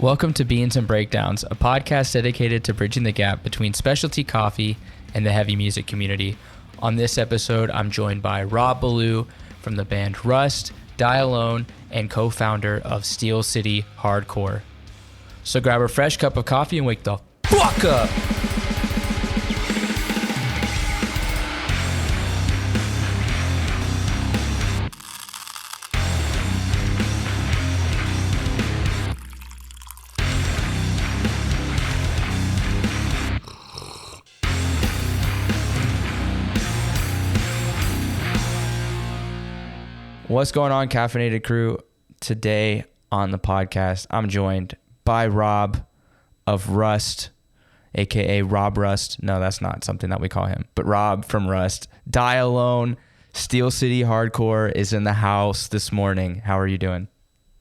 Welcome to Beans and Breakdowns, a podcast dedicated to bridging the gap between specialty coffee and the heavy music community. On this episode, I'm joined by Rob Beaulieu from the band Rust, Die Alone, and co-founder of Steel City Hardcore. So grab a fresh cup of coffee and wake the fuck up! What's going on, Caffeinated crew? Today on the podcast, I'm joined by Rob of Rust, aka Rob Rust. No, that's not something that we call him, but Rob from Rust. Die Alone, Steel City Hardcore is in the house this morning. How are you doing?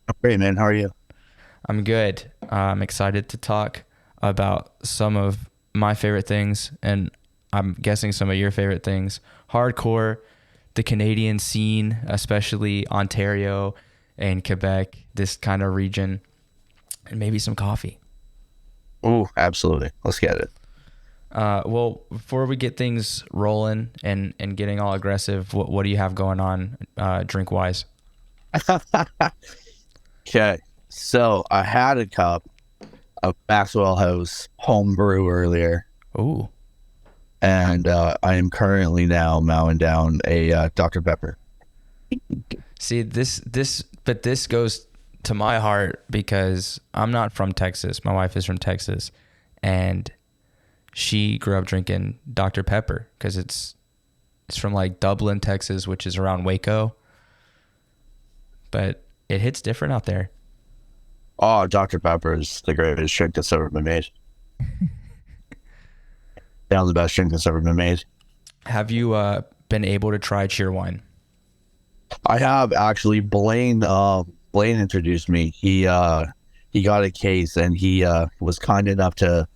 I'm great, man. How are you? I'm good. I'm excited to talk about some of my favorite things, and I'm guessing some of your favorite things. Hardcore, the Canadian scene, especially Ontario and Quebec, this kind of region, and maybe some coffee. Oh, absolutely. Let's get it. Well, before we get things rolling and getting all aggressive, what do you have going on drink-wise? Okay. So I had a cup of Maxwell House home brew earlier. Ooh. And I am currently now mowing down a Dr. Pepper. See, this goes to my heart because I'm not from Texas. My wife is from Texas, and she grew up drinking Dr. Pepper because it's from like Dublin, Texas, which is around Waco. But it hits different out there. Oh, Dr. Pepper is the greatest drink that's ever been made. Down the best drink that's ever been made. Have you been able to try Cheerwine? I have actually. Blaine introduced me. He got a case, and he was kind enough to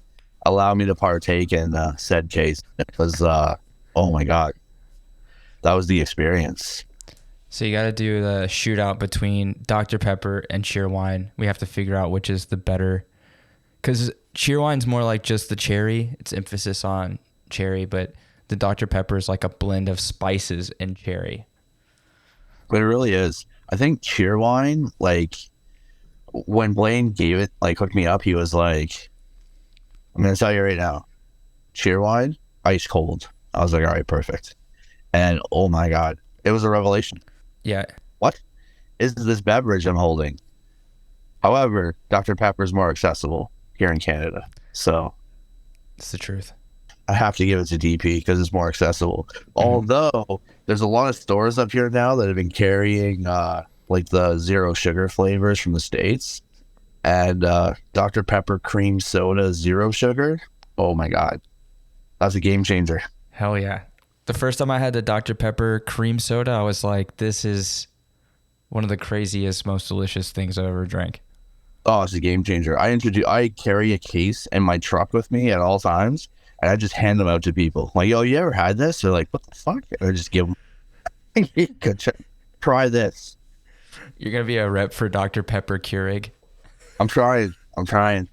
allow me to partake in said case. It was oh my god, that was the experience. So you got to do the shootout between Dr. Pepper and Cheerwine. We have to figure out which is the better, because Cheerwine's more like just the cherry. It's emphasis on cherry, but the Dr. Pepper is like a blend of spices and cherry. But it really is. I think Cheerwine, like, when Blaine gave it, like, hooked me up, he was like, I'm going to tell you right now, Cheerwine, ice cold. I was like, all right, perfect. And oh my God, it was a revelation. Yeah. What is this beverage I'm holding? However, Dr. Pepper is more accessible here in Canada. So it's the truth. I have to give it to DP because it's more accessible. Mm-hmm. Although there's a lot of stores up here now that have been carrying like the zero sugar flavors from the States, and Dr. Pepper cream soda zero sugar. Oh my God. That's a game changer. Hell yeah. The first time I had the Dr. Pepper cream soda, I was like, this is one of the craziest, most delicious things I've ever drank. Oh, it's a game changer. I carry a case in my truck with me at all times, and I just hand them out to people. Like, yo, you ever had this? They're like, what the fuck? And I just give them, try this. You're going to be a rep for Dr. Pepper Keurig? I'm trying. Kind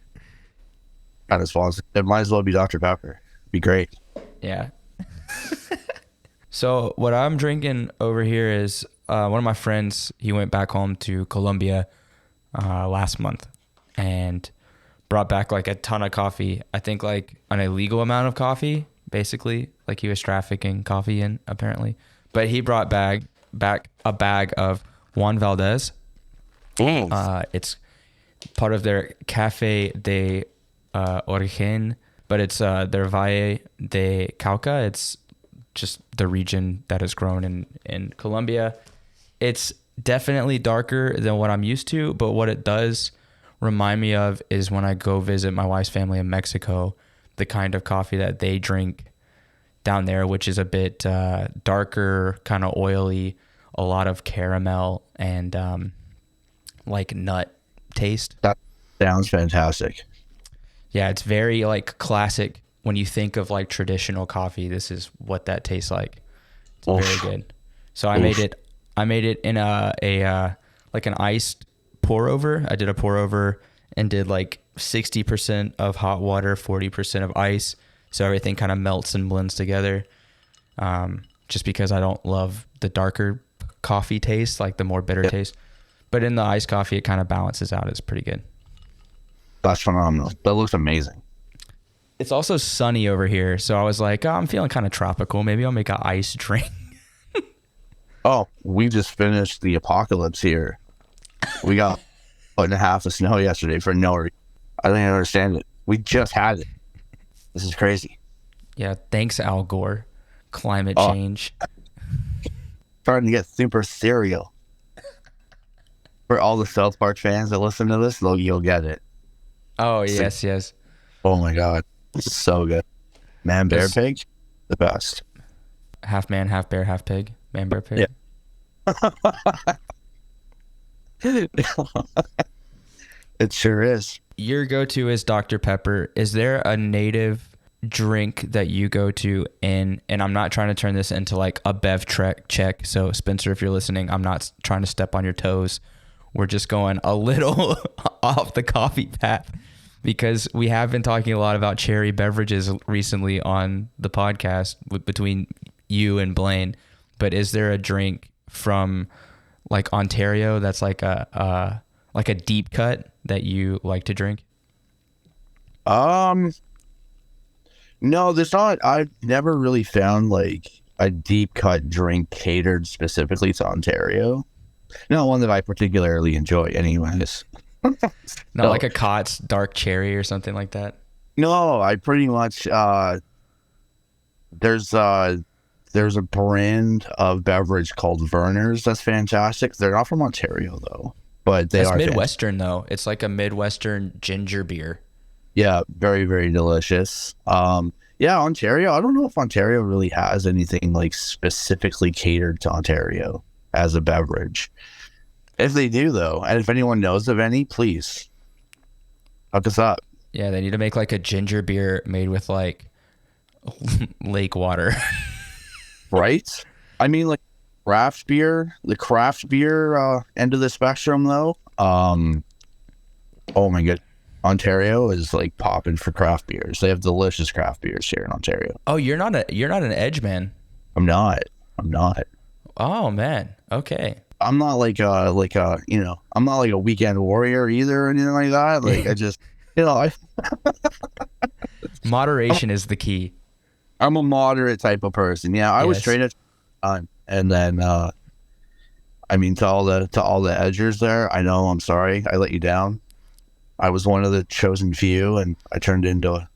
of sponsor. It might as well be Dr. Pepper. It'd be great. Yeah. So what I'm drinking over here is one of my friends, he went back home to Colombia last month and brought back like a ton of coffee. I think like an illegal amount of coffee, basically, like he was trafficking coffee in apparently. But he brought back a bag of Juan Valdez. It's part of their Café de Origen, but it's their Valle del Cauca. It's just the region that is grown in Colombia. It's definitely darker than what I'm used to, but what it does remind me of is when I go visit my wife's family in Mexico, the kind of coffee that they drink down there, which is a bit darker, kind of oily, a lot of caramel and like nut taste. That sounds fantastic. Yeah, it's very like classic. When you think of like traditional coffee, this is what that tastes like. It's very good. So I made it in a like an iced pour over. I did a pour over and did like 60% of hot water, 40% of ice. So everything kind of melts and blends together. Just because I don't love the darker coffee taste, like the more bitter taste. But in the iced coffee, it kind of balances out. It's pretty good. That's phenomenal. That looks amazing. It's also sunny over here. So I was like, oh, I'm feeling kind of tropical. Maybe I'll make an ice drink. Oh, we just finished the apocalypse here. We got a foot and a half of snow yesterday for no reason. I don't even understand it. We just had it. This is crazy. Yeah, thanks, Al Gore. Climate change. Starting to get super serial. For all the South Park fans that listen to this, you'll get it. Oh, yes. Oh my God. This is so good. Man, bear, pig, the best. Half man, half bear, half pig. Man, bear, pig. Yeah. It sure is. Your go-to is Dr. Pepper. Is there a native drink that you go to and I'm not trying to turn this into like a bev check. So Spencer, if you're listening, I'm not trying to step on your toes. We're just going a little off the coffee path because we have been talking a lot about cherry beverages recently on the podcast between you and Blaine. But is there a drink from like Ontario that's like a deep cut that you like to drink? No, there's not. I've never really found like a deep cut drink catered specifically to Ontario. Not one that I particularly enjoy anyways. Not like a Cott's dark cherry or something like that? No, I pretty much, there's a brand of beverage called Verner's that's fantastic. They're not from Ontario though, but they are Midwestern though. It's like a Midwestern ginger beer. Yeah, very, very delicious. Yeah, Ontario. I don't know if Ontario really has anything like specifically catered to Ontario as a beverage. If they do though, and if anyone knows of any, please hook us up. Yeah, they need to make like a ginger beer made with like lake water. Right? I mean, like the craft beer end of the spectrum though. Oh my god. Ontario is like popping for craft beers. They have delicious craft beers here in Ontario. Oh, you're not an Edge man. I'm not. Oh man. Okay. I'm not like I'm not like a weekend warrior either or anything like that. Like I just moderation is the key. I'm a moderate type of person. Yeah, I was straight at and then I mean to all the edgers there, I know, I'm sorry I let you down. I was one of the chosen few, and I turned into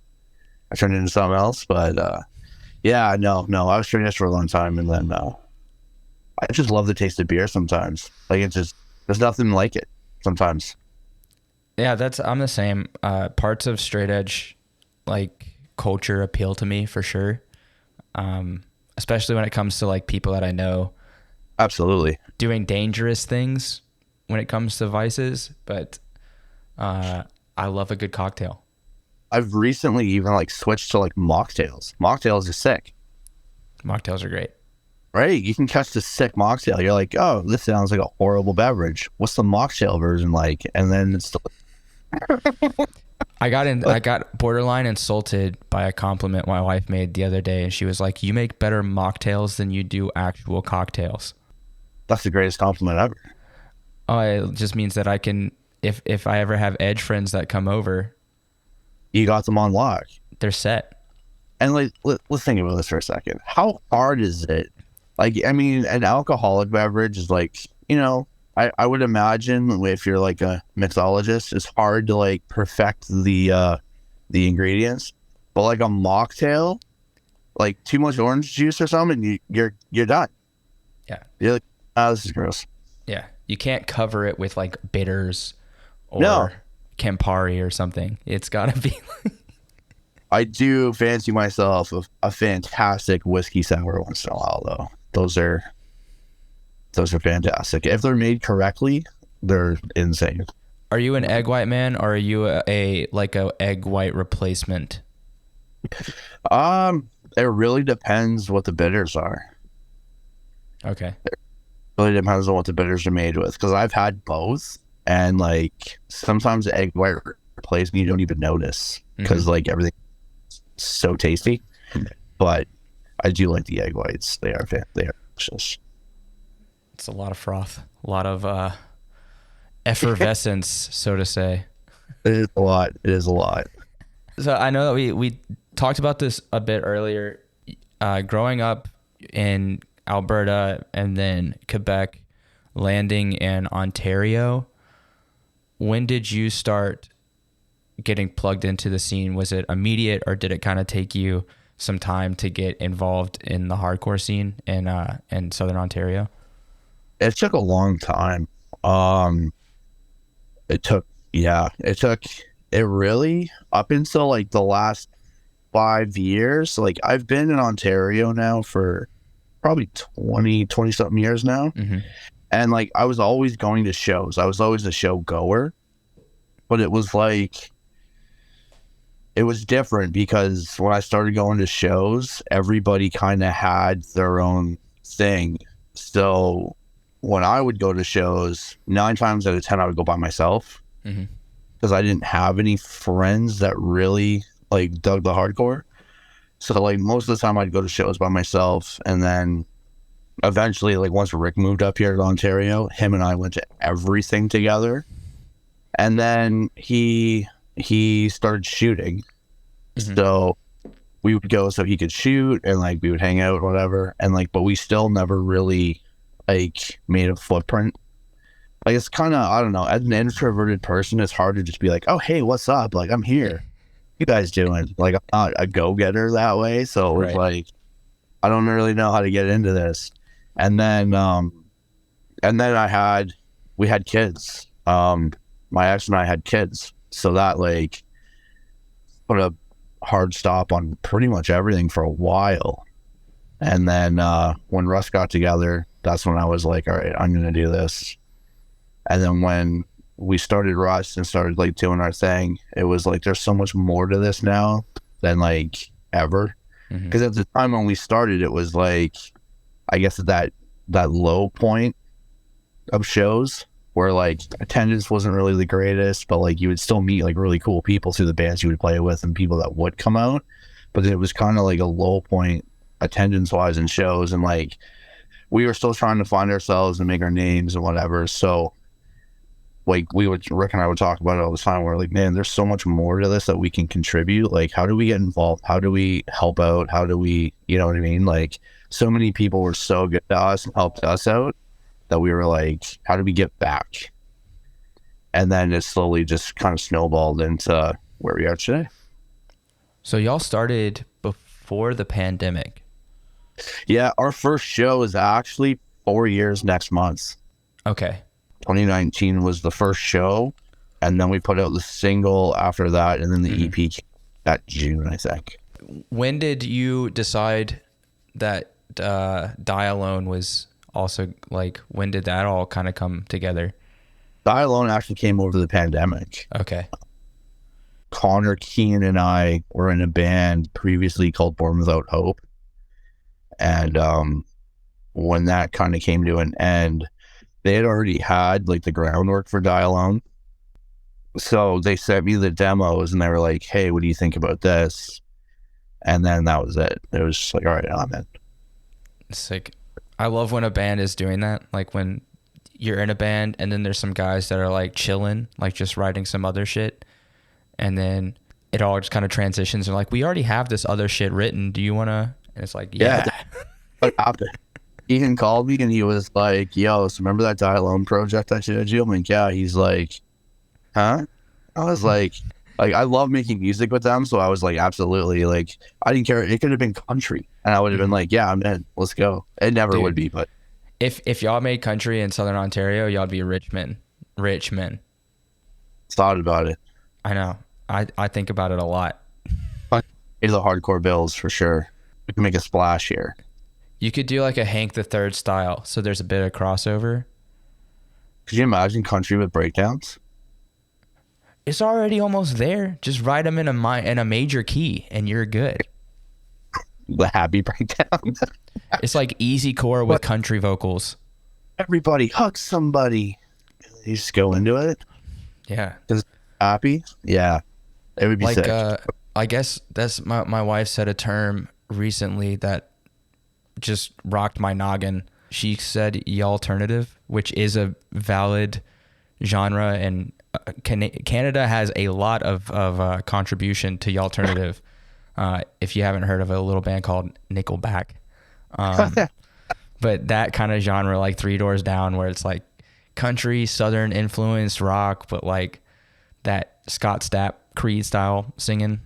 something else. But yeah, no, I was straight edge for a long time, and then I just love the taste of beer sometimes. Like there's nothing like it sometimes. Yeah, I'm the same. Parts of straight edge like culture appeal to me for sure. Especially when it comes to like people that I know. Absolutely. Doing dangerous things when it comes to vices, but I love a good cocktail. I've recently even like switched to like mocktails. Mocktails are sick. Mocktails are great. Right? You can catch the sick mocktail. You're like, oh, this sounds like a horrible beverage. What's the mocktail version like? And then it's I got borderline insulted by a compliment my wife made the other day, and she was like, you make better mocktails than you do actual cocktails. That's the greatest compliment ever. Oh, it just means that I can, if I ever have Edge friends that come over, you got them on lock. They're set. And like, let's think about this for a second. How hard is it? Like, I mean, an alcoholic beverage is like, I would imagine if you're like a mixologist, it's hard to like perfect the ingredients. But like a mocktail, like too much orange juice or something, you're done. Yeah. You're like, this is gross. Yeah. You can't cover it with like bitters or Campari or something. It's gotta be like... I do fancy myself a fantastic whiskey sour once in a while though. Those are fantastic. If they're made correctly, they're insane. Are you an egg white man, or are you a egg white replacement? It really depends what the bitters are. Okay. It really depends on what the bitters are made with, because I've had both, and like sometimes the egg white replays and you don't even notice because like everything's so tasty. But I do like the egg whites. They are delicious. It's a lot of froth, a lot of effervescence, so to say. It is a lot. It is a lot. So I know that we talked about this a bit earlier. Growing up in Alberta and then Quebec, landing in Ontario, when did you start getting plugged into the scene? Was it immediate, or did it kind of take you some time to get involved in the hardcore scene in Southern Ontario? It took a long time. It really up until like the last 5 years. Like I've been in Ontario now for probably 20 something years now. And like I was always going to shows. I was always a show goer, but it was like, it was different because when I started going to shows, everybody kind of had their own thing. So when I would go to shows, 9 times out of 10, I would go by myself because I didn't have any friends that really like dug the hardcore. So like most of the time I'd go to shows by myself. And then eventually, like once Rick moved up here to Ontario, him and I went to everything together. And then he started shooting. So we would go so he could shoot, and like we would hang out, whatever. And like, but we still never really like made a footprint. Like it's kind of, I don't know, as an introverted person, it's hard to just be like, oh, hey, what's up? Like, I'm here. You guys doing? Like, I'm not a go-getter that way. So it was like, I don't really know how to get into this. And then we had kids. My ex and I had kids. So that like put a hard stop on pretty much everything for a while. And then when Russ got together, that's when I was like, all right, I'm going to do this. And then when we started Russ and started like doing our thing, it was like, there's so much more to this now than like ever. Because at the time when we started, it was like, I guess that low point of shows where like attendance wasn't really the greatest, but like you would still meet like really cool people through the bands you would play with and people that would come out. But it was kind of like a low point attendance wise in shows, and like we were still trying to find ourselves and make our names and whatever. So like Rick and I would talk about it all the time. We're like, man, there's so much more to this that we can contribute. Like, how do we get involved? How do we help out? How do we, you know what I mean? Like, so many people were so good to us and helped us out that we were like, how do we get back? And then it slowly just kind of snowballed into where we are today. So y'all started before the pandemic. Yeah, our first show is actually 4 years next month. Okay. 2019 was the first show, and then we put out the single after that, and then the EP came that June, I think. When did you decide that Die Alone was also, like, when did that all kind of come together? Die Alone actually came over the pandemic. Okay. Connor, Keen, and I were in a band previously called Born Without Hope. And when that kind of came to an end, they had already had like the groundwork for Die Alone. So they sent me the demos and they were like, hey, what do you think about this? And then that was it. It was just like, all right, I'm in. It's like, I love when a band is doing that. Like when you're in a band and then there's some guys that are like chilling, like just writing some other shit. And then it all just kind of transitions and like, we already have this other shit written. Do you want to? And it's like, yeah. What happened? Ian called me and he was like, yo, so remember that Die Alone project I showed you? I'm like, yeah. He's like, huh? I was like, I love making music with them. So I was like, absolutely. Like, I didn't care. It could have been country. And I would have been like, yeah, I'm in. Let's go. It never would be, but. If y'all made country in Southern Ontario, y'all'd be rich men. Rich men. Thought about it. I know. I think about it a lot. Pay the hardcore bills for sure. We can make a splash here. You could do like a Hank the Third style, so there's a bit of crossover. Could you imagine country with breakdowns? It's already almost there. Just write them in a major key, and you're good. The happy breakdown. It's like easy core with country vocals. Everybody hug somebody. You just go into it Yeah. because happy. Yeah, it would be Like, sick. I guess that's my wife said a term recently that just rocked my noggin. She said "alternative," which is a valid genre, and Canada has a lot of contribution to alternative. If you haven't heard of a little band called Nickelback, but that kind of genre, like Three Doors Down, where it's like country, southern influenced rock, but like that Scott Stapp Creed style singing.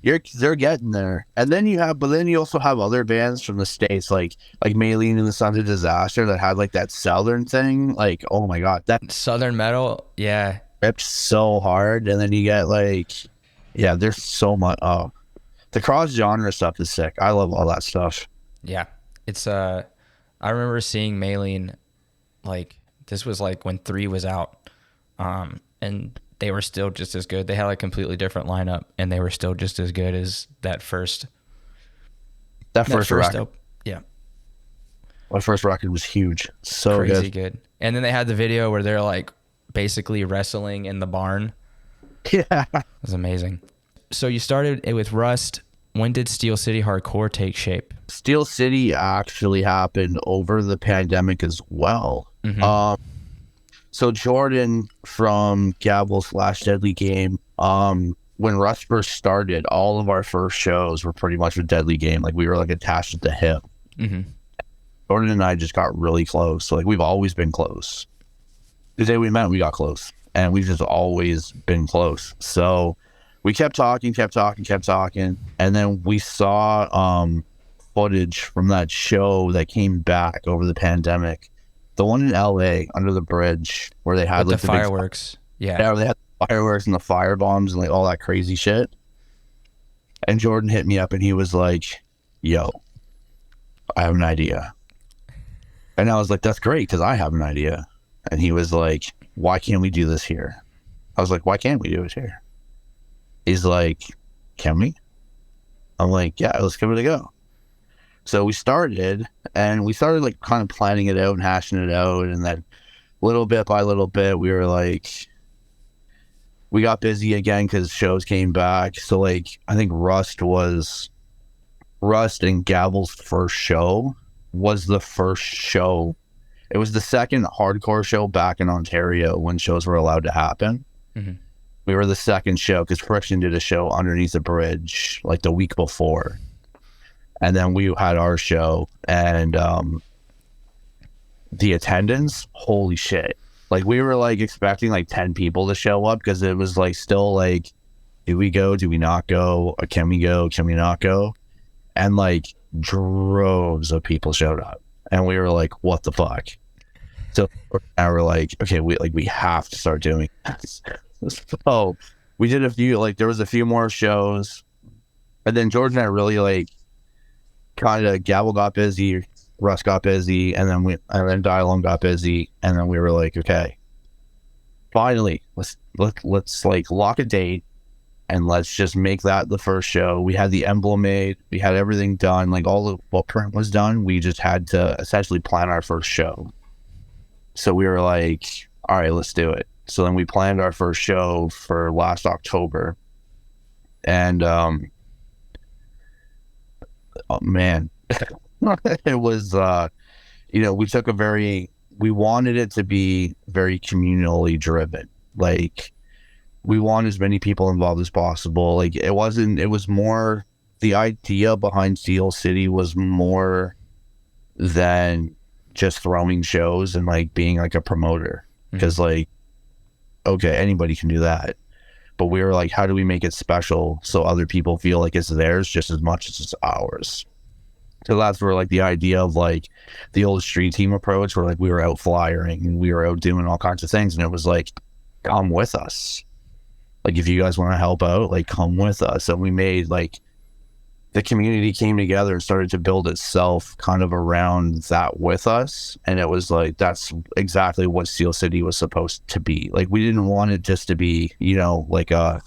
They're getting there, and then you also have other bands from the States, like Maylene and the Sons of Disaster, that had like that southern thing. Like, oh my god, that Southern metal, yeah. ripped so hard. And then you get like, yeah, there's so much. Oh, the cross genre stuff is sick. I love all that stuff. Yeah. It's I remember seeing Maylene, like this was like when 3 was out. And they were still just as good. They had a completely different lineup, and they were still just as good as that first record. Yeah. My first record was huge. So crazy good. And then they had the video where they're like basically wrestling in the barn. Yeah. It was amazing. So you started it with Rust. When did Steel City Hardcore take shape? Steel City actually happened over the pandemic as well. Mm-hmm. So Jordan from Gavel/Deadly Game, when Rust first started, all of our first shows were pretty much with Deadly Game. Like we were like attached at the hip. Mm-hmm. Jordan and I just got really close. So like we've always been close. The day we met, we got close, and we've just always been close. So we kept talking, and then we saw footage from that show that came back over the pandemic. The one in LA under the bridge where they had with like the fireworks. Yeah, they had the fireworks and the fire bombs and like all that crazy shit. And Jordan hit me up and he was like, "Yo, I have an idea." And I was like, "That's great because I have an idea." And he was like, "Why can't we do this here?" I was like, "Why can't we do it here?" He's like, "Can we?" I'm like, "Yeah, let's give it a go." So we started like kind of planning it out and hashing it out. And then little bit by little bit, we were like, we got busy again because shows came back. So like, I think Rust and Gavel's first show was the first show. It was the second hardcore show back in Ontario when shows were allowed to happen. Mm-hmm. We were the second show because Friction did a show underneath the bridge like the week before. And then we had our show, and the attendance, holy shit. Like we were like expecting like 10 people to show up because it was like still like, do we go? Do we not go? Or can we go? Can we not go? And like droves of people showed up, and we were like, what the fuck? So now we're like, okay, we have to start doing this. So we did a few, like there was a few more shows, and then George and I really like kind of Gavel got busy, Russ got busy, and then Dialone got busy, and then we were like, okay, finally, let's like lock a date and let's just make that the first show. We had the emblem made, we had everything done, like all the footprint was done. We just had to essentially plan our first show. So we were like, all right, let's do it. So then we planned our first show for last October, and oh man, it was we wanted it to be very communally driven. Like we want as many people involved as possible. Like it was more, the idea behind Steel City was more than just throwing shows and like being like a promoter, because like, okay, anybody can do that. But we were like, how do we make it special so other people feel like it's theirs just as much as it's ours? So that's where like the idea of like the old street team approach, where like we were out flyering and we were out doing all kinds of things, and it was like, come with us. Like if you guys want to help out, like come with us. And we made like, the community came together and started to build itself kind of around that with us. And it was like, that's exactly what Steel City was supposed to be. Like we didn't want it just to be, like oh,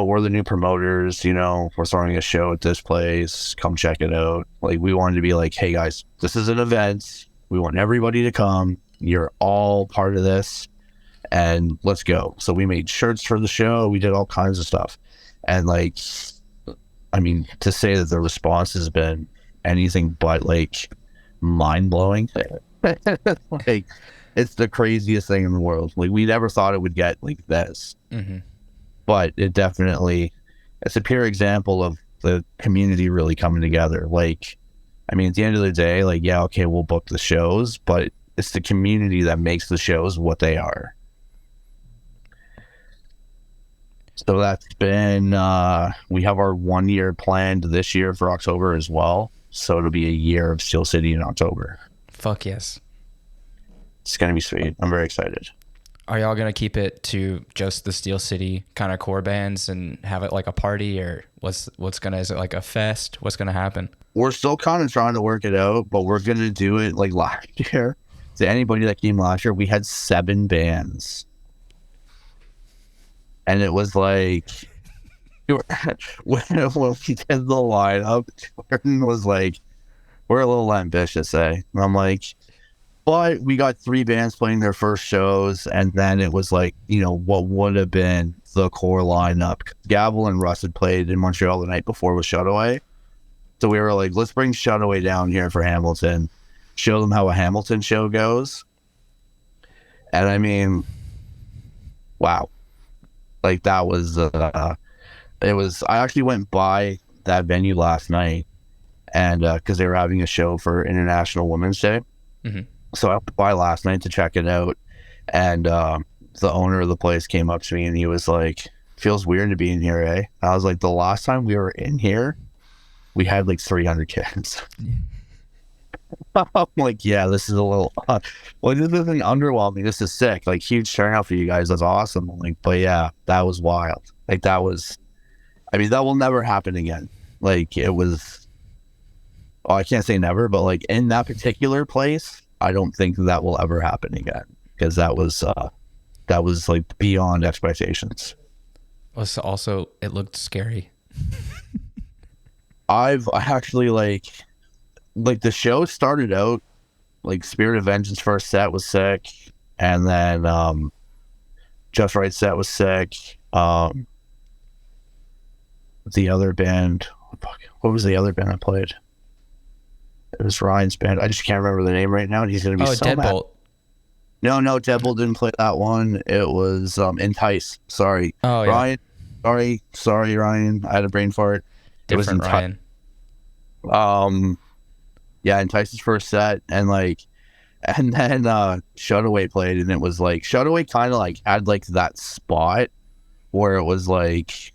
we're the new promoters, we're throwing a show at this place, come check it out. Like we wanted to be like, hey guys, this is an event. We want everybody to come. You're all part of this, and let's go. So we made shirts for the show. We did all kinds of stuff. And like, I mean, to say that the response has been anything but like mind blowing, like it's the craziest thing in the world. Like we never thought it would get like this, but it definitely, it's a pure example of the community really coming together. Like, I mean, at the end of the day, like, yeah, okay, we'll book the shows, but it's the community that makes the shows what they are. So that's been, we have our 1 year planned this year for October as well. So it'll be a year of Steel City in October. Fuck yes. It's going to be sweet. I'm very excited. Are y'all going to keep it to just the Steel City kind of core bands and have it like a party, or is it like a fest? What's going to happen? We're still kind of trying to work it out, but we're going to do it like last year. To anybody that came last year, we had 7 bands. And it was like, when we did the lineup, Jordan was like, we're a little ambitious, eh? And I'm like, but we got 3 bands playing their first shows, and then it was like, you know, what would have been the core lineup. Gavel and Russ had played in Montreal the night before with Shutaway. So we were like, let's bring Shutaway down here for Hamilton, show them how a Hamilton show goes. And I mean, wow. Like that was, I actually went by that venue last night, and because they were having a show for International Women's Day. So I went by last night to check it out, and the owner of the place came up to me and he was like, feels weird to be in here, eh? I was like, the last time we were in here, we had like 300 kids. I'm like, yeah, this is a little well, this isn't underwhelming. This is sick. Like, huge turnout for you guys. That's awesome. I'm like, but yeah, that was wild. Like, that was, I mean, that will never happen again. Like, it was, oh, I can't say never, but like in that particular place, I don't think that will ever happen again, because that was like beyond expectations. Also, it looked scary. I actually like the show started out like Spirit of Vengeance first set was sick, and then Just Right set was sick. The other band, what was the other band I played? It was Ryan's band. I just can't remember the name right now, and he's gonna be so Deadbolt. Mad. No, Deadbolt didn't play that one. It was Entice. Sorry. Oh yeah. Ryan. Sorry, Ryan. I had a brain fart. Different Ryan. Yeah, Entice's first set, and then Shutaway played, and it was like Shutaway kind of like had like that spot where it was like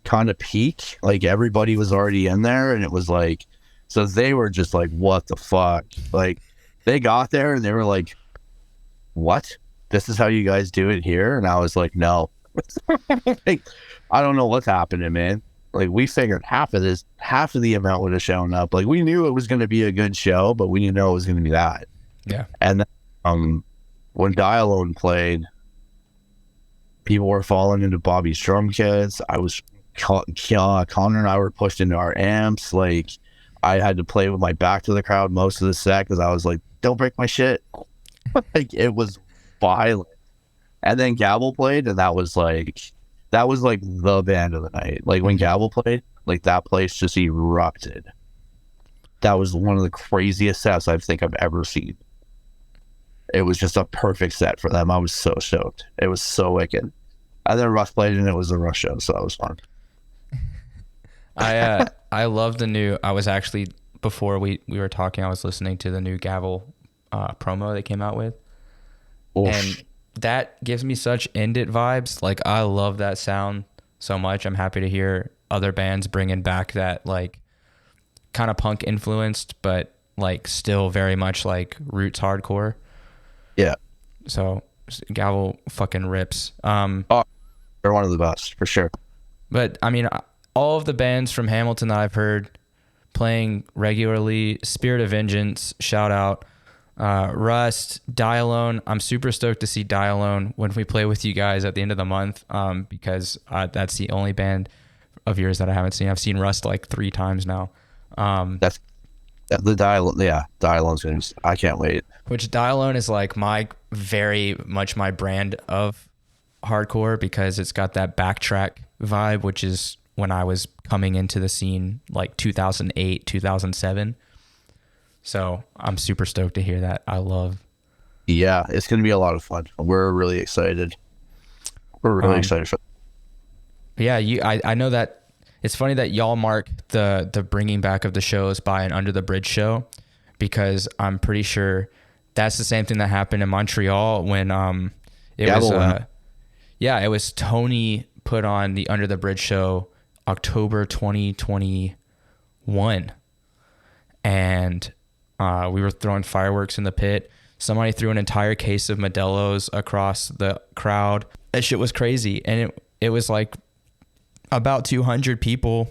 kind of peak, like everybody was already in there, and it was like, so they were just like, what the fuck? Like, they got there and they were like, what? This is how you guys do it here? And I was like, no. Like, I don't know what's happening, man. Like, we figured half of the amount would have shown up. Like, we knew it was going to be a good show, but we didn't know it was going to be that. Yeah. And then, when Die Alone played, people were falling into Bobby's drum kits. Connor and I were pushed into our amps. Like, I had to play with my back to the crowd most of the set because I was like, don't break my shit. Like, it was violent. And then Gavel played, and that was like the band of the night. Like, when Gavel played, like, that place just erupted. That was one of the craziest sets I think I've ever seen. It was just a perfect set for them. I was so stoked. It was so wicked. And then Russ played, and it was a Russ show, so that was fun. I love the new, I was actually, before we were talking, I was listening to the new Gavel promo they came out with. Oof. And that gives me such End It vibes. Like, I love that sound so much. I'm happy to hear other bands bringing back that, like, kind of punk influenced, but like still very much like roots hardcore. Yeah. So Gavel fucking rips. They're one of the best for sure. But I mean, all of the bands from Hamilton that I've heard playing regularly, Spirit of Vengeance, shout out. Rust, Die Alone. I'm super stoked to see Die Alone when we play with you guys at the end of the month, because that's the only band of yours that I haven't seen. I've seen Rust like 3 times now. The dial, yeah, Dialone's gonna. I can't wait. Which Dialone is like my very much my brand of hardcore because it's got that backtrack vibe, which is when I was coming into the scene like 2008, 2007. So I'm super stoked to hear that. I love. Yeah, it's gonna be a lot of fun. We're really excited. We're really excited for. Yeah, I know that it's funny that y'all mark the bringing back of the shows by an Under the Bridge show, because I'm pretty sure that's the same thing that happened in Montreal when it was Tony put on the Under the Bridge show October 2021, and we were throwing fireworks in the pit. Somebody threw an entire case of Modelo's across the crowd. That shit was crazy, and it was like about 200 people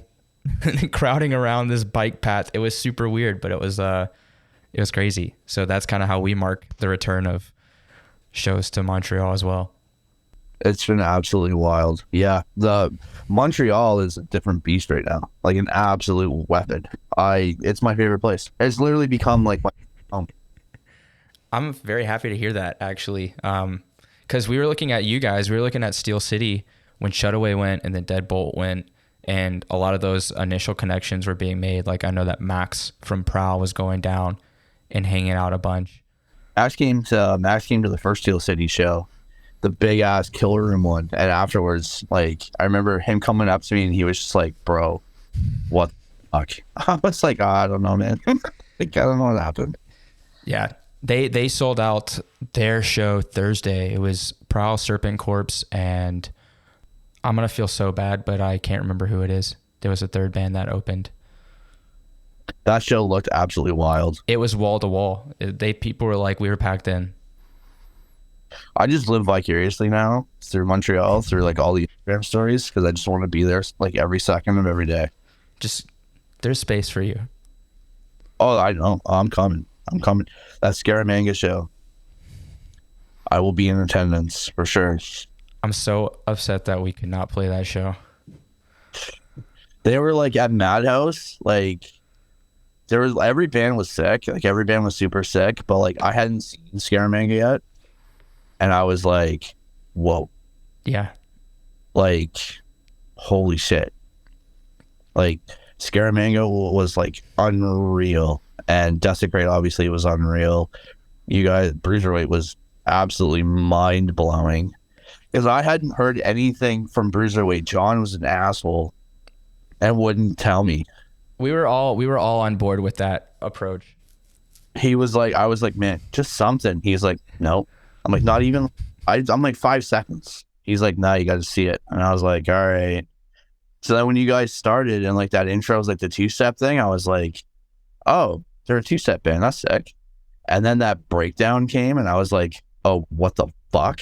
crowding around this bike path. It was super weird, but it was crazy. So that's kind of how we mark the return of shows to Montreal as well. It's been absolutely wild. Yeah, the Montreal is a different beast right now. Like an absolute weapon. It's my favorite place. It's literally become like my home. I'm very happy to hear that, actually. Because we were looking at you guys. We were looking at Steel City when Shutaway went and then Deadbolt went, and a lot of those initial connections were being made. Like I know that Max from Prowl was going down and hanging out a bunch. Max came to the first Steel City show, the big ass Killer Room one, and afterwards, like I remember him coming up to me and he was just like, "Bro, what the fuck?" I was like, I don't know, man. Like I don't know what happened. Yeah, they sold out their show Thursday. It was Prowl, Serpent Corpse, and I'm gonna feel so bad, but I can't remember who it is. There was a third band that opened. That show looked absolutely wild. It was wall to wall. People were like, we were packed in. I just live vicariously now through Montreal, through like all the Instagram stories, because I just want to be there like every second of every day. Just there's space for you. Oh, I know. I'm coming. That Scaramanga show, I will be in attendance for sure. I'm so upset that we could not play that show. They were like at Madhouse, like every band was sick, like every band was super sick, but like I hadn't seen Scaramanga yet, and I was like, whoa, yeah, like holy shit, like Scaramanga was like unreal, and Desecrate obviously was unreal. You guys, Bruiserweight was absolutely mind blowing. Because I hadn't heard anything from Bruiserweight. John was an asshole and wouldn't tell me. We were all on board with that approach. He was like, I was like, man, just something. He's like, no. I'm like, not even. I'm like 5 seconds. He's like, nah, you got to see it. And I was like, all right. So then when you guys started and like that intro was like the 2-step thing, I was like, oh, they're a 2-step band. That's sick. And then that breakdown came and I was like, oh, what the fuck?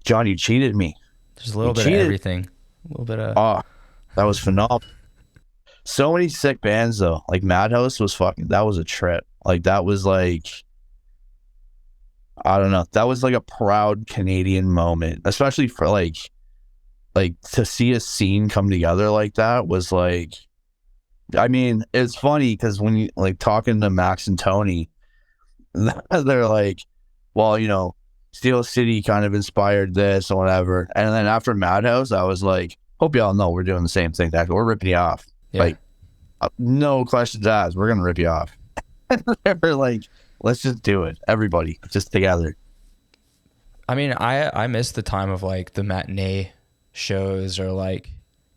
John, you cheated me. There's a little bit of everything. A little bit of... Oh, that was phenomenal. So many sick bands, though. Like, Madhouse was fucking... That was a trip. Like, that was like... I don't know. That was like a proud Canadian moment. Especially for, like to see a scene come together like that was like... I mean, it's funny because when you, like, talking to Max and Tony, they're like, well, you know, Steel City kind of inspired this or whatever. And then after Madhouse, I was like, hope y'all know we're doing the same thing. We're ripping you off. Yeah. Like, no questions asked. We're going to rip you off. They're like, let's just do it. Everybody, just together. I mean, I miss the time of like the matinee shows or like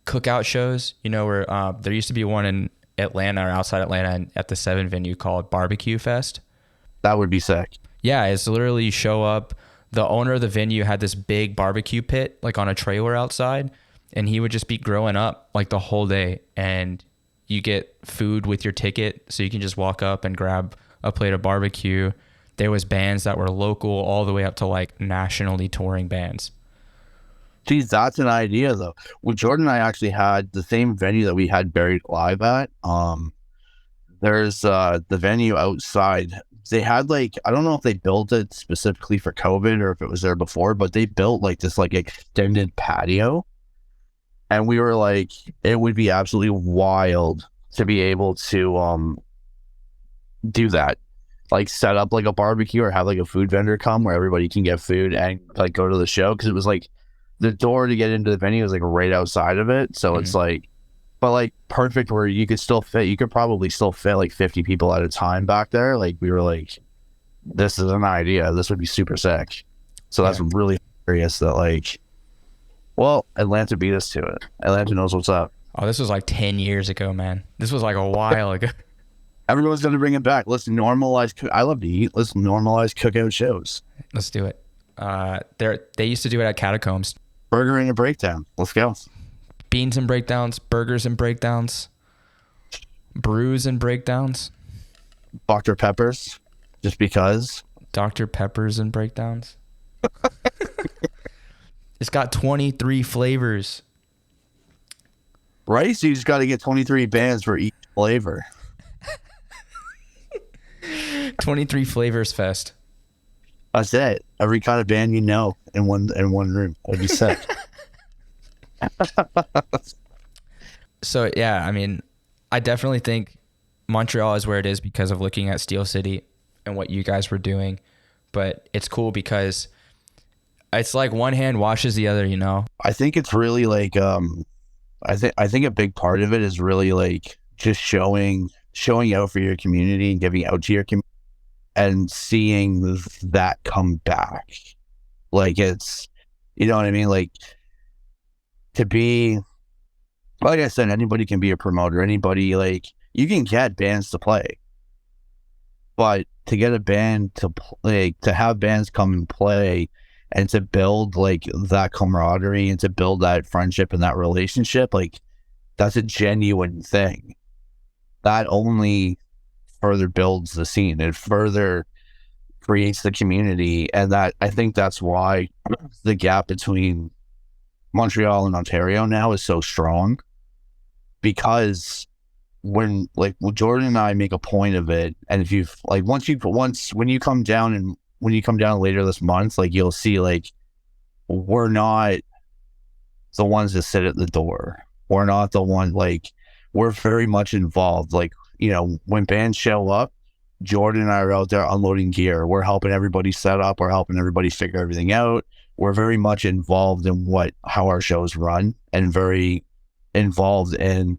cookout shows, you know, where there used to be one in Atlanta or outside Atlanta at the 7 venue called Barbecue Fest. That would be sick. Yeah, it's literally you show up. The owner of the venue had this big barbecue pit like on a trailer outside, and he would just be grilling up like the whole day, and you get food with your ticket, so you can just walk up and grab a plate of barbecue. There was bands that were local all the way up to like nationally touring bands. Geez, that's an idea though. Well, Jordan and I actually had the same venue that we had Buried Alive at. There's the venue outside. They had like, I don't know if they built it specifically for COVID or if it was there before, but they built like this like extended patio. And we were like, it would be absolutely wild to be able to do that, like set up like a barbecue or have like a food vendor come where everybody can get food and like go to the show, because it was like the door to get into the venue was like right outside of it, so it's like, but like perfect where you could still fit. You could probably still fit like 50 people at a time back there. Like we were like, this is an idea. This would be super sick. So that's really curious that like, well, Atlanta beat us to it. Atlanta knows what's up. Oh, this was like 10 years ago, man. This was like a while ago. Everyone's going to bring it back. Let's normalize. I love to eat. Let's normalize cookout shows. Let's do it. They used to do it at Catacombs. Burger and a breakdown. Let's go. Beans and breakdowns, burgers and breakdowns, brews and breakdowns. Dr. Peppers, just because. Dr. Peppers and breakdowns. It's got 23 flavors. Right? So you just got to get 23 bands for each flavor. 23 flavors fest. That's it. Every kind of band you know in one room. That'd be sick. So yeah, I mean, I definitely think Montreal is where it is because of looking at Steel City and what you guys were doing. But it's cool because it's like one hand washes the other, you know? I think it's really like I think a big part of it is really like just showing out for your community and giving out to your community and seeing that come back. Like it's, you know what I mean? Like to be, like I said, anybody can be a promoter. Anybody, like you can get bands to play, but to get a band to play, to have bands come and play and to build like that camaraderie and to build that friendship and that relationship, like that's a genuine thing. That only further builds the scene. It further creates the community. And that, I think that's why the gap between Montreal and Ontario now is so strong, because when like Jordan and I make a point of it, and if you've like when you come down later this month, like you'll see like we're not the ones that sit at the door. We're not the one, like we're very much involved. Like, you know, when bands show up, Jordan and I are out there unloading gear. We're helping everybody set up. We're helping everybody figure everything out. We're very much involved in how our shows run, and very involved in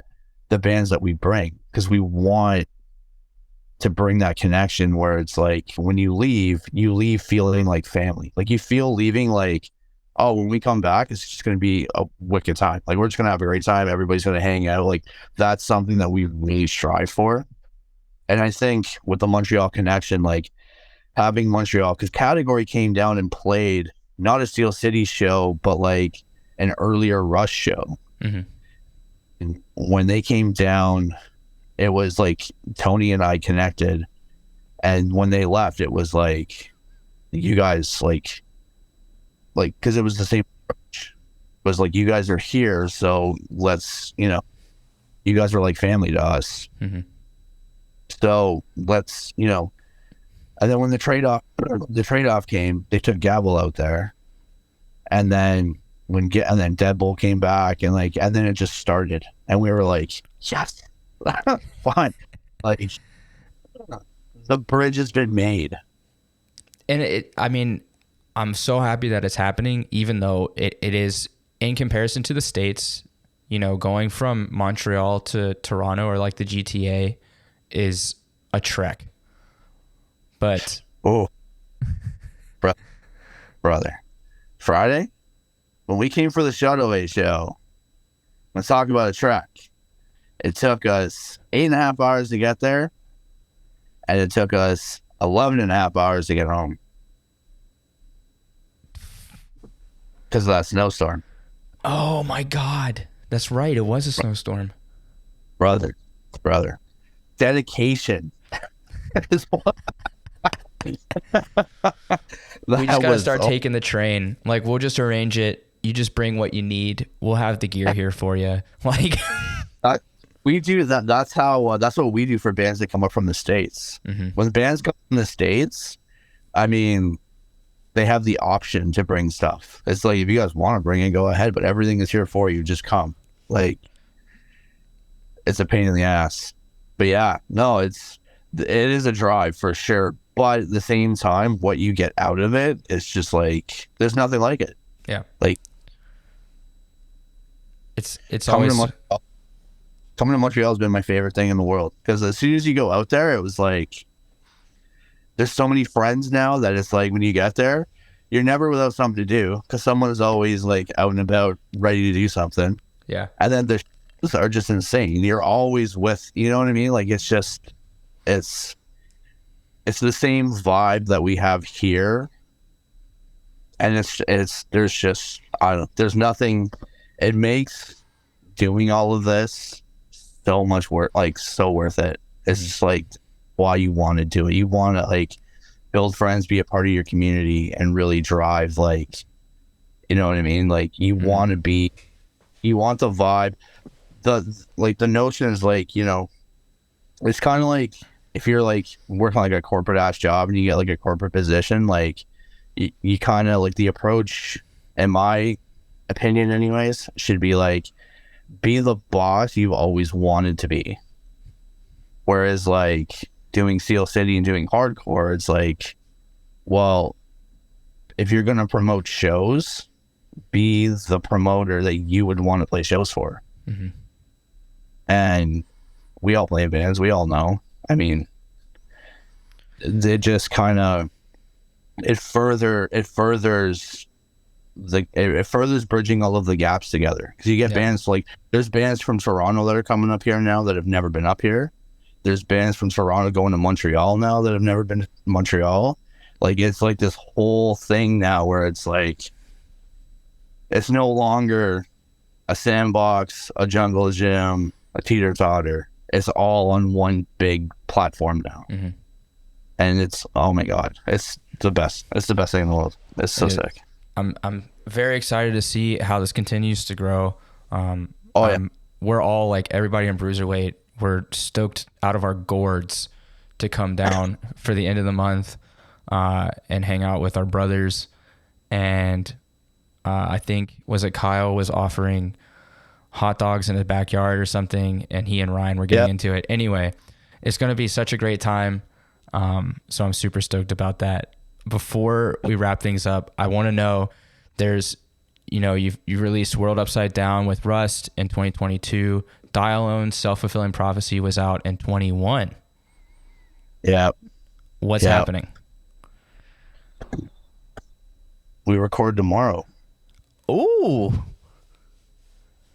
the bands that we bring, because we want to bring that connection where it's like when you leave feeling like family. Like you feel leaving like, oh, when we come back, it's just going to be a wicked time. Like we're just going to have a great time. Everybody's going to hang out. Like that's something that we really strive for. And I think with the Montreal connection, like having Montreal, because Category came down and played not a Steel City show, but like an earlier Rush show. Mm-hmm. And when they came down, it was like Tony and I connected. And when they left, it was like, you guys like, because it was the same approach. It was like, you guys are here, so let's, you know, you guys are like family to us. Mm-hmm. So let's, you know, and then when the trade-off came, they took Gavel out there, and then Deadbolt came back, and then it just started, and we were like, yes, fine, like the bridge has been made. And I mean, I'm so happy that it's happening, even though it is, in comparison to the States, you know, going from Montreal to Toronto or like the GTA is a trek. But brother, Friday when we came for the Shuttleway show, let's talk about a trek. It took us 8.5 hours to get there, and it took us 11.5 hours to get home because of that snowstorm. Oh my God, that's right. It was a snowstorm, brother. Dedication. We just gotta start taking the train. Like we'll just arrange it. You just bring what you need. We'll have the gear here for you. Like we do that. That's how. That's what we do for bands that come up from the States. Mm-hmm. When bands come from the States, I mean, they have the option to bring stuff. It's like, if you guys want to bring it, go ahead. But everything is here for you. Just come. Like it's a pain in the ass. But yeah, no, it is a drive for sure. But at the same time, what you get out of it is just like, there's nothing like it. Yeah. Like, it's coming always to Montreal has been my favorite thing in the world, because as soon as you go out there, it was like, there's so many friends now that it's like, when you get there, you're never without something to do, because someone is always like out and about ready to do something. yeah. And then the shows are just insane. You're always with, you know what I mean? Like, it's just, it's the same vibe that we have here. And there's just, I don't know, there's nothing, it makes doing all of this so much work, like so worth it. It's just like why you want to do it. You want to like build friends, be a part of your community, and really drive, like, you know what I mean? Like, you want to you want the vibe. The notion is like, you know, it's kind of like if you're like working like a corporate ass job and you get like a corporate position, like you kind of like, the approach, in my opinion anyways, should be like, be the boss you've always wanted to be. Whereas like doing Steel City and doing hardcore, it's like, well, if you're going to promote shows, be the promoter that you would want to play shows for. Mm-hmm. And we all play bands, we all know. I mean, it just kind of, it furthers bridging all of the gaps together, because you get bands like, there's bands from Toronto that are coming up here now that have never been up here. There's bands from Toronto going to Montreal now that have never been to Montreal. Like, it's like this whole thing now where it's like, it's no longer a Sandbox, a Jungle Gym, a Teeter Totter. It's all on one big platform now. Mm-hmm. And it's, oh my God, it's the best. It's the best thing in the world. It's so sick. I'm very excited to see how this continues to grow. Yeah. We're all like, everybody in Bruiserweight, we're stoked out of our gourds to come down for the end of the month and hang out with our brothers. And I think, was it Kyle was offering hot dogs in the backyard or something, and he and Ryan were getting into it. Anyway, it's going to be such a great time. So I'm super stoked about that. Before we wrap things up, I want to know, there's, you know, you released World Upside Down with Rust in 2022. Dialone's Self-Fulfilling Prophecy was out in 21. Yeah. What's happening? We record tomorrow. Ooh.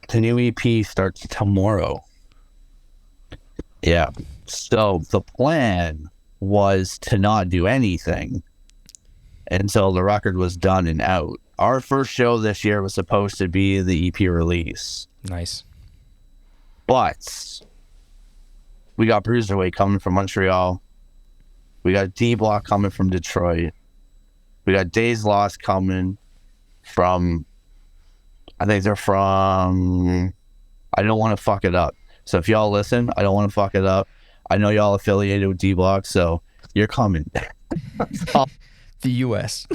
The new EP starts tomorrow. Yeah. So the plan was to not do anything until the record was done and out. Our first show this year was supposed to be the EP release. Nice. But we got Bruiserweight coming from Montreal. We got D-Block coming from Detroit. We got Days Lost coming from, I think they're from, I don't want to fuck it up. So if y'all listen, I don't want to fuck it up. I know y'all affiliated with D-Block, so you're coming. The U.S.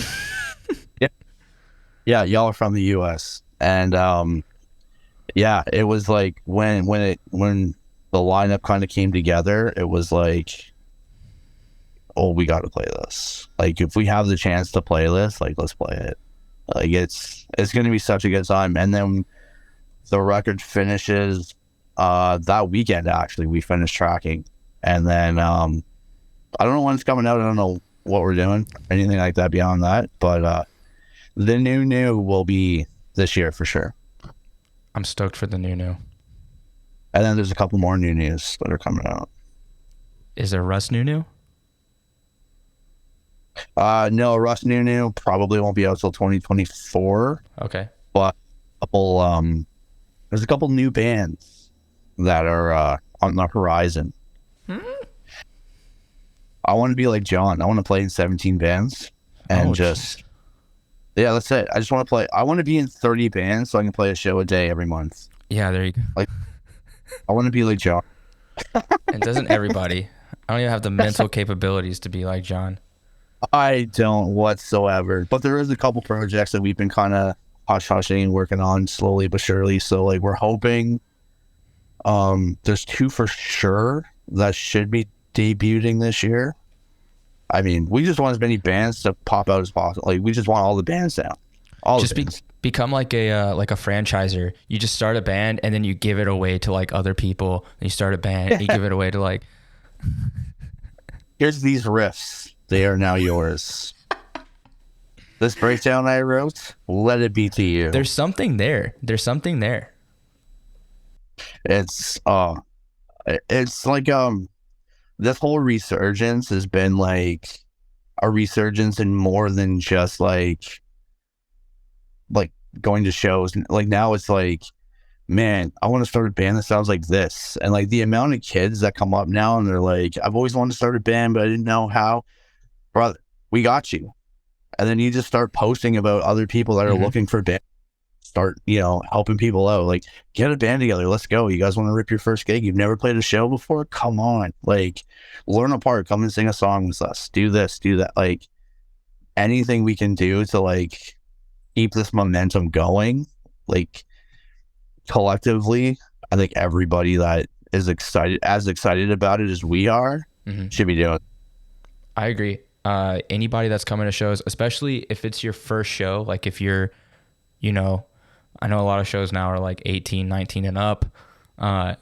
Yeah, y'all are from the U.S. And yeah, it was like when the lineup kind of came together, it was like, oh, we got to play this. Like, if we have the chance to play this, like, let's play it. Like, it's going to be such a good time. And then the record finishes that weekend. Actually, we finished tracking, and then I don't know when it's coming out. I don't know what we're doing, anything like that beyond that. But the new will be this year for sure. I'm stoked for the new. And then there's a couple more news that are coming out. Is there Russ new? No, Russ new probably won't be out till 2024. Okay. But there's a couple new bands that are on the horizon. I want to be like John. I want to play in 17 bands and yeah, that's it. I just want to play. I want to be in 30 bands so I can play a show a day every month. Yeah, there you go. Like, I want to be like John. And doesn't everybody? I don't even have the mental capabilities to be like John. I don't whatsoever. But there is a couple projects that we've been kind of hush-hushing and working on slowly but surely. So, like, we're hoping There's two for sure that should be debuting this year. I mean, we just want as many bands to pop out as possible. Like, we just want all the bands down. All Just the bands. become like a franchiser. You just start a band and then you give it away to like other people. And you start a band and you give it away to like. Here's these riffs. They are now yours. This breakdown I wrote, let it be to you. There's something there. There's something there. It's like this whole resurgence has been like a resurgence in more than just like going to shows. Like, now it's like, man, I want to start a band that sounds like this. And like the amount of kids that come up now and they're like, I've always wanted to start a band, but I didn't know how. Brother, we got you. And then you just start posting about other people that are looking for bands. Start, helping people out. Like, get a band together. Let's go. You guys want to rip your first gig? You've never played a show before? Come on. Like, learn a part. Come and sing a song with us. Do this, do that. Like, anything we can do to like keep this momentum going. Like, collectively, I think everybody that is excited about it as we are, should be doing it. I agree. Anybody that's coming to shows, especially if it's your first show, like if you're, I know a lot of shows now are like 18, 19 and up. I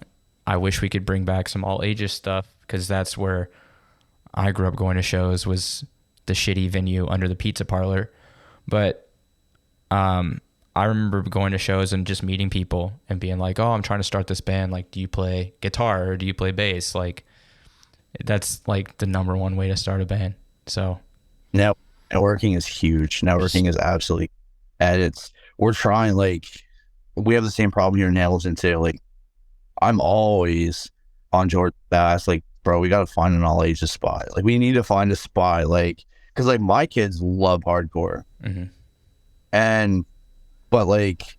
wish we could bring back some all ages stuff, because that's where I grew up going to shows, was the shitty venue under the pizza parlor. But I remember going to shows and just meeting people and being like, oh, I'm trying to start this band. Like, do you play guitar or do you play bass? Like, that's like the number one way to start a band. So now networking is huge. Networking is absolutely, and we're trying, like, we have the same problem here in Hamilton too. Like, I'm always on George's ass, like, bro, we got to find an all ages spot. Like, we need to find a spot, like, because like my kids love hardcore, but like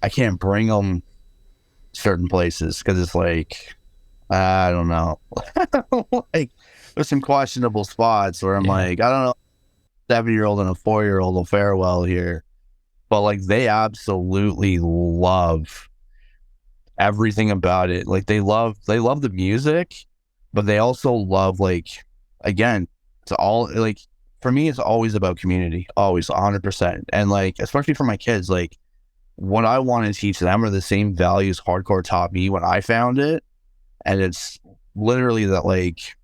I can't bring them certain places because it's like, I don't know, like there's some questionable spots where I'm like, I don't know, 7-year-old and a 4-year-old will fare well here. But like, they absolutely love everything about it. Like, they love the music, but they also love, like, again, it's all like, for me, it's always about community, always 100%. And like, especially for my kids, like, what I want to teach them are the same values hardcore taught me when I found it. And it's literally that, like,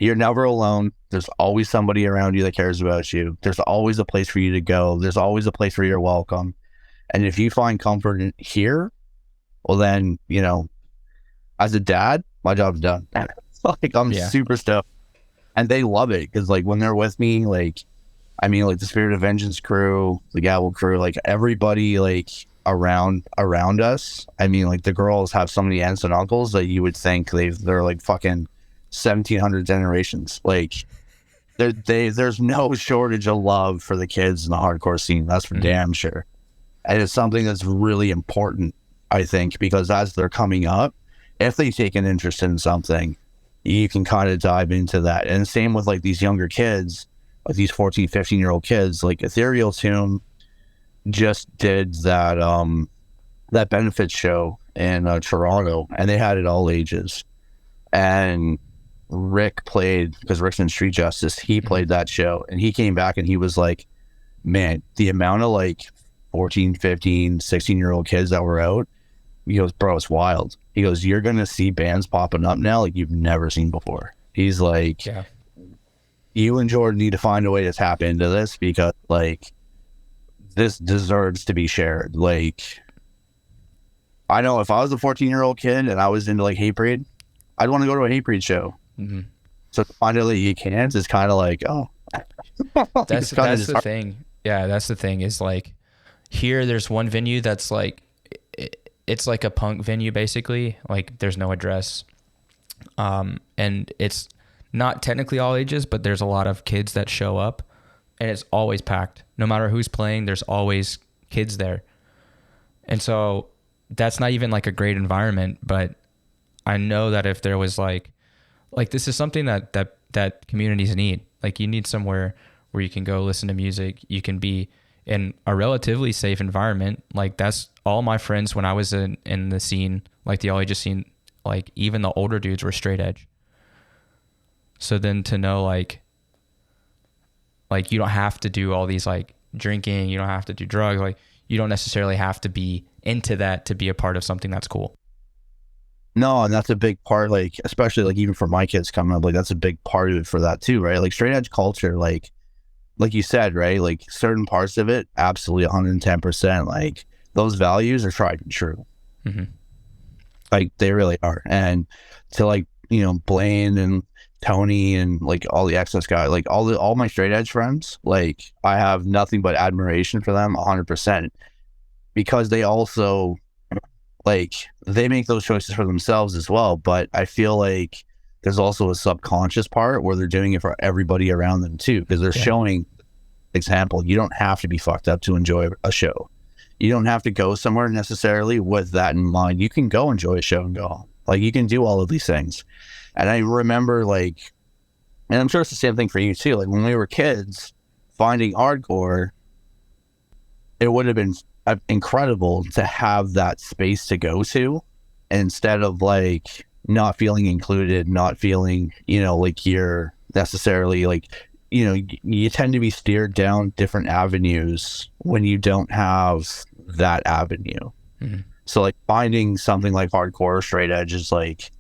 you're never alone. There's always somebody around you that cares about you. There's always a place for you to go. There's always a place where you're welcome. And if you find comfort in here, well then, as a dad, my job's done. Like, I'm super stoked. And they love it because, like, when they're with me, like, I mean, like, the Spirit of Vengeance crew, the Gavel crew, like, everybody, like, around us. I mean, like, the girls have so many aunts and uncles that you would think they're like fucking 1700 generations. Like, there's no shortage of love for the kids in the hardcore scene. That's for damn sure. And it's something that's really important, I think, because as they're coming up, if they take an interest in something, you can kind of dive into that. And same with like these younger kids, like these 14, 15-year-old kids. Like, Ethereal Tomb just did that that benefit show in Toronto, and they had it all ages. And Rick played, because Rick's in Street Justice, he played that show, and he came back and he was like, man, the amount of like 14, 15, 16-year-old kids that were out, he goes, bro, it's wild. He goes, you're going to see bands popping up now like you've never seen before. He's like, you and Jordan need to find a way to tap into this, because like, this deserves to be shared. Like, I know if I was a 14-year-old kid and I was into like Hatebreed, I'd want to go to a Hatebreed show. So to find out that you can't is kind of like, oh. That's the thing. Yeah, that's the thing, is like, here there's one venue that's like, it's like a punk venue basically. Like, there's no address. And it's not technically all ages, but there's a lot of kids that show up, and it's always packed. No matter who's playing, there's always kids there. And so that's not even like a great environment, but I know that if there was like this is something that communities need. Like, you need somewhere where you can go listen to music. You can be in a relatively safe environment. Like that's all my friends when I was in the scene, like the all ages scene, like even the older dudes were straight edge. So then to know like you don't have to do all these like drinking, you don't have to do drugs, like you don't necessarily have to be into that to be a part of something that's cool. No, and that's a big part, like, especially like even for my kids coming up, like that's a big part of it for that too, right? Like straight edge culture, like you said, right? Like certain parts of it, absolutely 110%. Like those values are tried and true. Mm-hmm. Like they really are. And to like, you know, Blaine and Tony and like all the excess guys, like all my straight edge friends, like I have nothing but admiration for them 100%, because they also like they make those choices for themselves as well. But I feel like there's also a subconscious part where they're doing it for everybody around them too, because they're showing example. You don't have to be fucked up to enjoy a show. You don't have to go somewhere necessarily with that in mind. You can go enjoy a show and go home. Like you can do all of these things. And I remember like, and I'm sure it's the same thing for you too, like when we were kids finding hardcore, it would have been incredible to have that space to go to, instead of like not feeling included, not feeling, you know, like you're necessarily like, you know, you tend to be steered down different avenues when you don't have that avenue. Mm-hmm. So like finding something like hardcore or straight edge is like,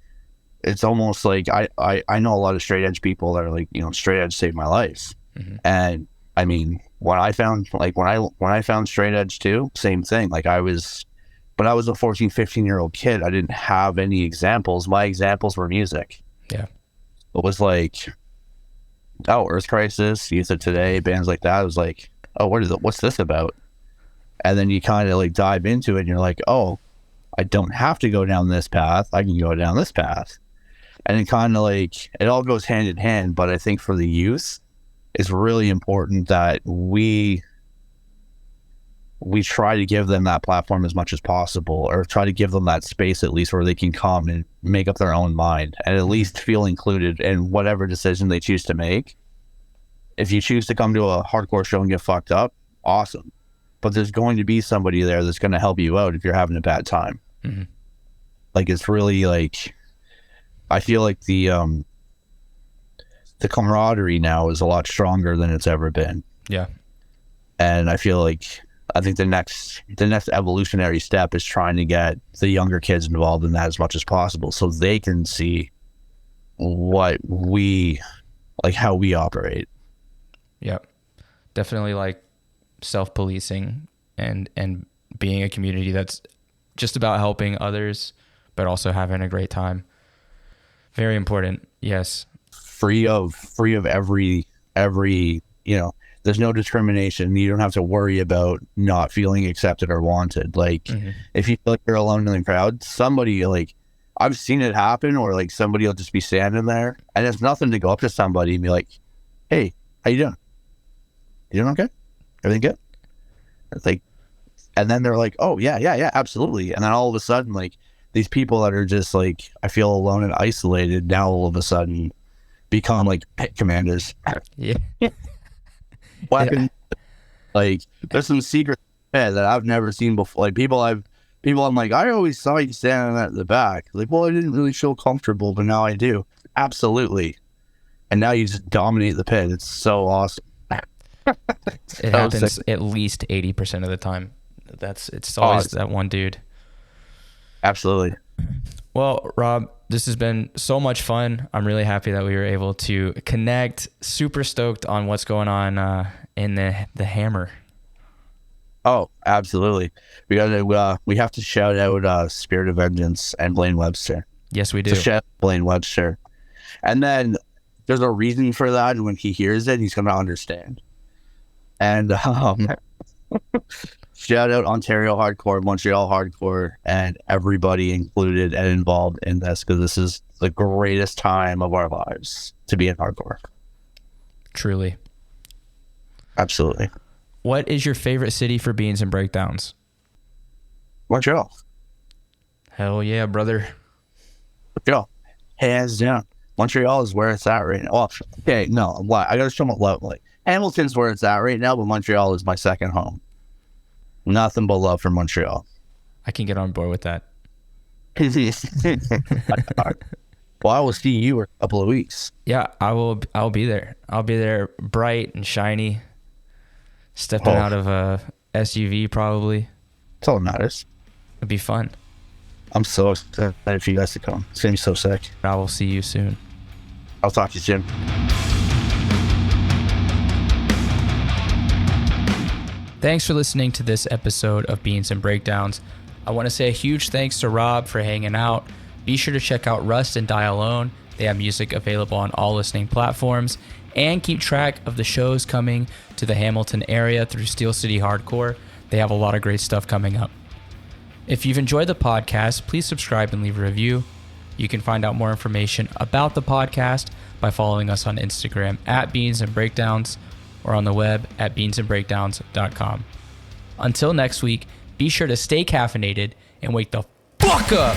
it's almost like I know a lot of straight edge people that are like, you know, straight edge saved my life. Mm-hmm. And I mean, when I found straight edge too, same thing. Like when I was a 14, 15-year-old kid, I didn't have any examples. My examples were music. Yeah. It was like, oh, Earth Crisis, Youth of Today, bands like that. It was like, oh, what's this about? And then you kind of like dive into it and you're like, oh, I don't have to go down this path. I can go down this path. And it kind of like, it all goes hand in hand. But I think for the youth, it's really important that we try to give them that platform as much as possible, or try to give them that space at least where they can come and make up their own mind and at least feel included in whatever decision they choose to make. If you choose to come to a hardcore show and get fucked up, awesome. But there's going to be somebody there that's going to help you out if you're having a bad time. Mm-hmm. Like it's really like, I feel like the camaraderie now is a lot stronger than it's ever been. Yeah. And I feel like, I think the next evolutionary step is trying to get the younger kids involved in that as much as possible, so they can see how we operate. Yeah, definitely like self-policing and being a community that's just about helping others, but also having a great time. Very important. Yes. Free of every, you know, there's no discrimination. You don't have to worry about not feeling accepted or wanted. Like, mm-hmm. If you feel like you're alone in the crowd, somebody, like, I've seen it happen, or like somebody will just be standing there and it's nothing to go up to somebody and be like, hey, how you doing? You doing okay? Everything good? It's like, and then they're like, oh yeah, absolutely. And then all of a sudden, like, these people that are just like, I feel alone and isolated, now all of a sudden become like pit commanders. Yeah. Weapon, like there's some secret that I've never seen before. Like people I'm like, I always saw you standing at the back. Like, well, I didn't really feel comfortable, but now I do. Absolutely. And now you just dominate the pit. It's so awesome. It happens at least 80% of the time. It's always that one dude. Absolutely. Well, Rob, this has been so much fun. I'm really happy that we were able to connect. Super stoked on what's going on in the Hammer. Oh, absolutely. We have to shout out Spirit of Vengeance and Blaine Webster. Yes, we do. So shout out Blaine Webster. And then there's a reason for that, and when he hears it, he's going to understand. And shout out Ontario Hardcore, Montreal Hardcore, and everybody included and involved in this, because this is the greatest time of our lives to be in hardcore. Truly. Absolutely. What is your favorite city for beans and breakdowns? Montreal. Hell yeah, brother. Montreal. Hands down. Montreal is where it's at right now. Well, okay, no, I gotta show them love. Like, Hamilton's where it's at right now, but Montreal is my second home. Nothing but love for Montreal. I can get on board with that. Well, I will see you in a couple of weeks. Yeah, I'll be there. I'll be there bright and shiny, stepping out of a SUV probably. That's all that matters. It'd be fun. I'm so excited for you guys to come. It's going to be so sick. I will see you soon. I'll talk to you soon. Thanks for listening to this episode of Beans and Breakdowns. I want to say a huge thanks to Rob for hanging out. Be sure to check out Rust and Die Alone. They have music available on all listening platforms. And keep track of the shows coming to the Hamilton area through Steel City Hardcore. They have a lot of great stuff coming up. If you've enjoyed the podcast, please subscribe and leave a review. You can find out more information about the podcast by following us on Instagram at Beans and Breakdowns or on the web at beansandbreakdowns.com. Until next week, be sure to stay caffeinated and wake the fuck up!